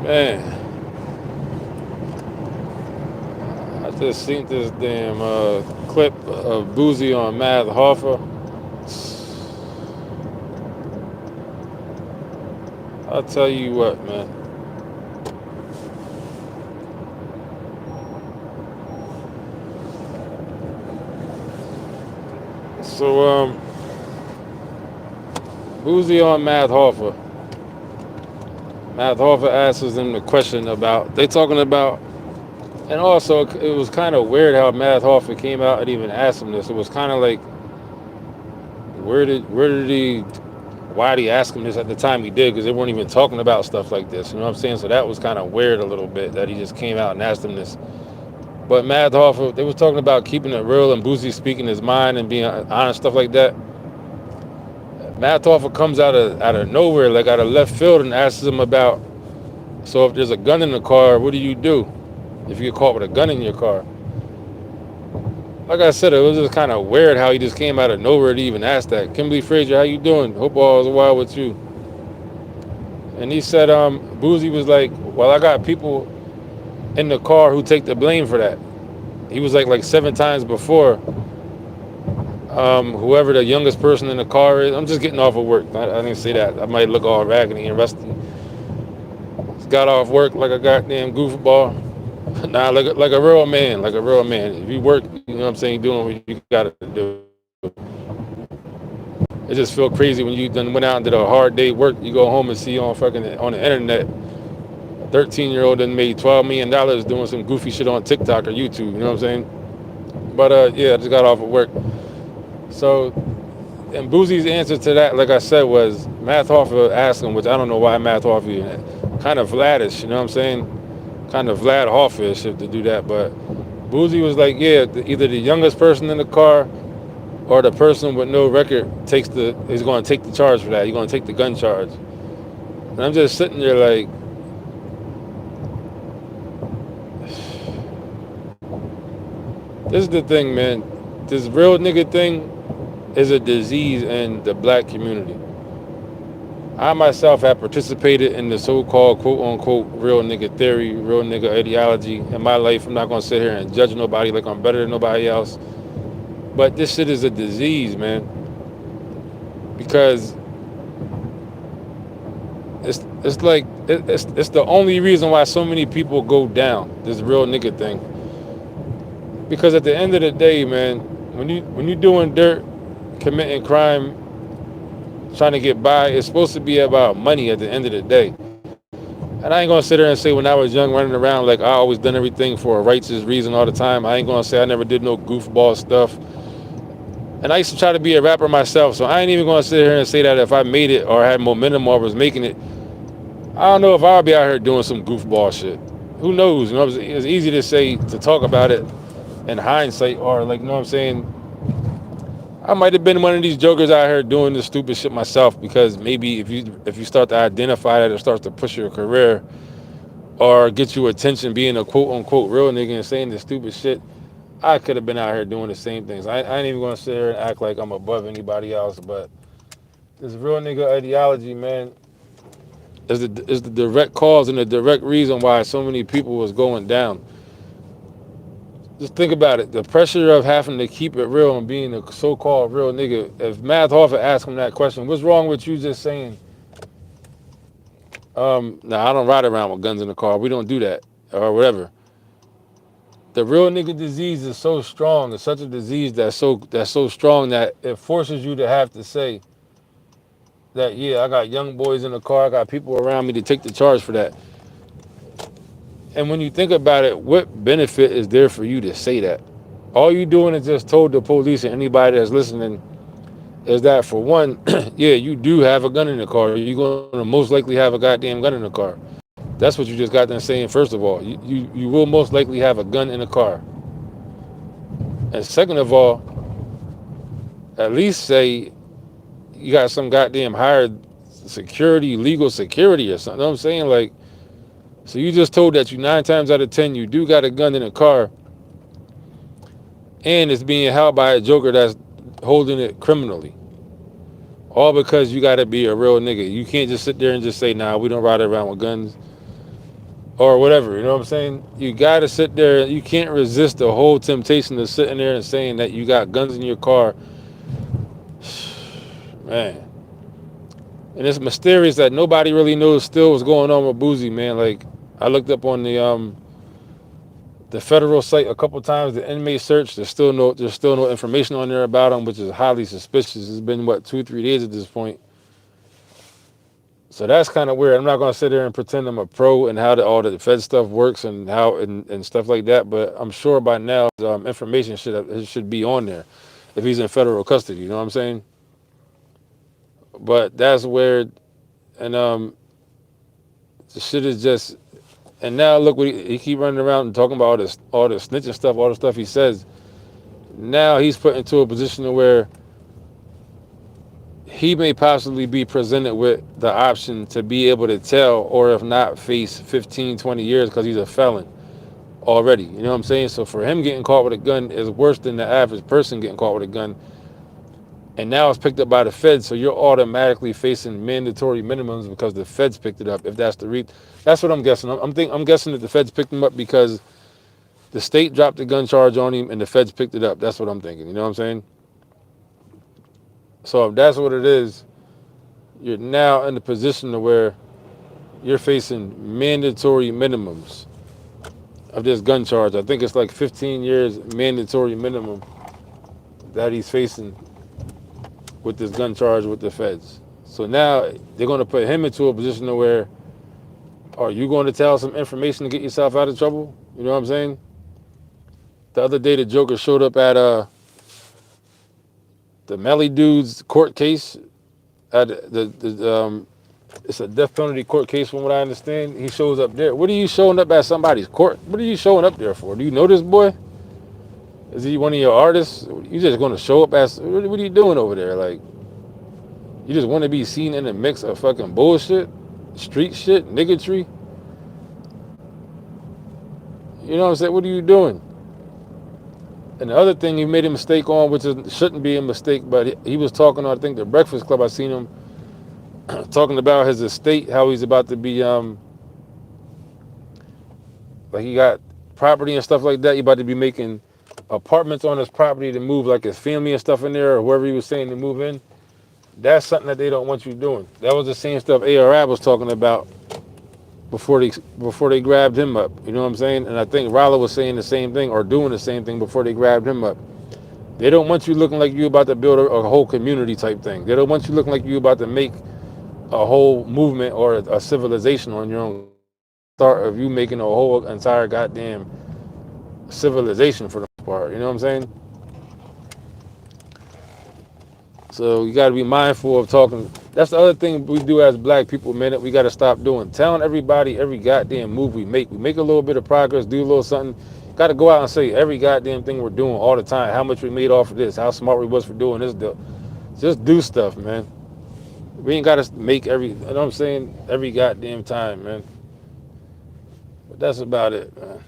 Man, I just seen this damn clip of Boosie on Mad Hoffa. I'll tell you what, man. So, Boosie on Mad Hoffa. Mad Hoffa asks them the question about, they talking about, and also it was kind of weird how Mad Hoffa came out and even asked him this. It was kind of like, where did he, why did he ask him this at the time he did? Because they weren't even talking about stuff like this. You know what I'm saying? So that was kind of weird a little bit that he just came out and asked him this. But Mad Hoffa, they was talking about keeping it real and Boosie speaking his mind and being honest, stuff like that. Mad Hoffa comes out of nowhere, like out of left field, and asks him about, so if there's a gun in the car, what do you do if you get caught with a gun in your car? Like I said, it was just kind of weird how he just came out of nowhere to even ask that. Kimberly Frazier, how you doing? Hope all is well with you. And he said, Boosie was like, well, I got people in the car who take the blame for that. He was like 7 times before. Whoever the youngest person in the car is, I'm just getting off of work. I didn't say that. I might look all raggedy and rusty. Just got off work like a goddamn goofball. Nah, like a real man, like a real man. If you work, you know what I'm saying, doing what you gotta do. It just feel crazy when you done went out and did a hard day work. You go home and see on fucking on the internet, a 13-year-old done made $12 million doing some goofy shit on TikTok or YouTube. You know what I'm saying? But yeah, I just got off of work. So, and Boosie's answer to that, like I said, was Math Hoffa asked him, which I don't know why Math Hoffa, kind of Vladish, you know what I'm saying? Kind of Vlad Hoffa-ish to do that. But Boosie was like, yeah, either the youngest person in the car or the person with no record is going to take the charge for that. He's going to take the gun charge. And I'm just sitting there like, this is the thing, man. This real nigga thing is a disease in the black community. I myself have participated in the so-called quote-unquote real nigga theory, real nigga ideology in my life. I'm not going to sit here and judge nobody like I'm better than nobody else. But this shit is a disease, man. Because it's like it's the only reason why so many people go down, this real nigga thing. Because at the end of the day, man, when you doing dirt, committing crime, trying to get by, it's supposed to be about money at the end of the day. And I ain't gonna sit there and say when I was young running around like I always done everything for a righteous reason all the time. I ain't gonna say I never did no goofball stuff. And I used to try to be a rapper myself, so I ain't even gonna sit here and say that if I made it or had momentum or was making it, I don't know if I'll be out here doing some goofball shit. Who knows? You know, it's easy to say, to talk about it in hindsight, or like, you know what I'm saying? I might have been one of these jokers out here doing this stupid shit myself, because maybe if you start to identify that, it starts to push your career or get you attention being a quote unquote real nigga and saying this stupid shit. I could have been out here doing the same things. I ain't even gonna sit here and act like I'm above anybody else, but this real nigga ideology, man, is the direct cause and the direct reason why so many people was going down. Just think about it. The pressure of having to keep it real and being a so-called real nigga. If Math Hoffa asked him that question, what's wrong with you just saying, nah, I don't ride around with guns in the car. We don't do that, or whatever. The real nigga disease is so strong. It's such a disease that's so strong that it forces you to have to say that, yeah, I got young boys in the car. I got people around me to take the charge for that. And when you think about it, what benefit is there for you to say that? All you doing is just told the police and anybody that's listening is that, for one, yeah, you do have a gun in the car. You're going to most likely have a goddamn gun in the car. That's what you just got done saying, first of all. You will most likely have a gun in the car. And second of all, at least say you got some goddamn hired security, legal security or something. You know what I'm saying? Like, so you just told that you 9 times out of 10 you do got a gun in the car, and it's being held by a joker that's holding it criminally. All because you got to be a real nigga. You can't just sit there and just say, nah, we don't ride around with guns. or whatever. You know what I'm saying? You got to sit there. You can't resist the whole temptation of sitting there and saying that you got guns in your car, man. And it's mysterious that nobody really knows still what's going on with Boosie, man. Like I looked up on the federal site a couple times, the inmate search. There's still no information on there about him, which is highly suspicious. It's been what 2 3 days at this point. So that's kind of weird. I'm not gonna sit there and pretend I'm a pro and how all the Fed stuff works and how and stuff like that. But I'm sure by now information should be on there if he's in federal custody. You know what I'm saying? But that's weird. And the shit is just. And now look what he keep running around and talking about all this snitching stuff, all the stuff he says. Now he's put into a position where he may possibly be presented with the option to be able to tell, or if not, face 15, 20 years because he's a felon already. You know what I'm saying? So for him getting caught with a gun is worse than the average person getting caught with a gun. And now it's picked up by the feds, so you're automatically facing mandatory minimums because the feds picked it up. If that's the that's what I'm guessing. I'm guessing that the feds picked him up because the state dropped the gun charge on him and the feds picked it up. That's what I'm thinking. You know what I'm saying? So if that's what it is, you're now in the position to where you're facing mandatory minimums of this gun charge. I think it's like 15 years mandatory minimum that he's facing with this gun charge with the feds. So now they're going to put him into a position to where, are you going to tell some information to get yourself out of trouble? You know what I'm saying? The other day, the Joker showed up at the Melly dude's court case. At it's a death penalty court case, from what I understand. He shows up there. What are you showing up at somebody's court? What are you showing up there for? Do you know this boy? Is he one of your artists? You just going to show up as? What are you doing over there? Like, you just want to be seen in the mix of fucking bullshit, street shit, niggatry. You know what I'm saying? What are you doing? And the other thing he made a mistake on, which shouldn't be a mistake, but he was talking on, I think, the Breakfast Club. I seen him talking about his estate, how he's about to be, like he got property and stuff like that. He about to be making apartments on his property to move like his family and stuff in there, or whoever he was saying to move in. That's something that they don't want you doing. That was the same stuff ARAB was talking about before they grabbed him up. You know what I'm saying? And I think Rollo was saying the same thing or doing the same thing before they grabbed him up. They don't want you looking like you about to build a whole community type thing. They don't want you looking like you about to make a whole movement or a civilization on your own. Start of you making a whole entire goddamn civilization for the most part. You know what I'm saying? So you got to be mindful of talking. That's the other thing we do as black people, man, we got to stop doing. Telling everybody every goddamn move we make. We make a little bit of progress, do a little something. Got to go out and say every goddamn thing we're doing all the time. How much we made off of this. How smart we was for doing this. Just do stuff, man. We ain't got to make you know what I'm saying, every goddamn time, man. But that's about it, man.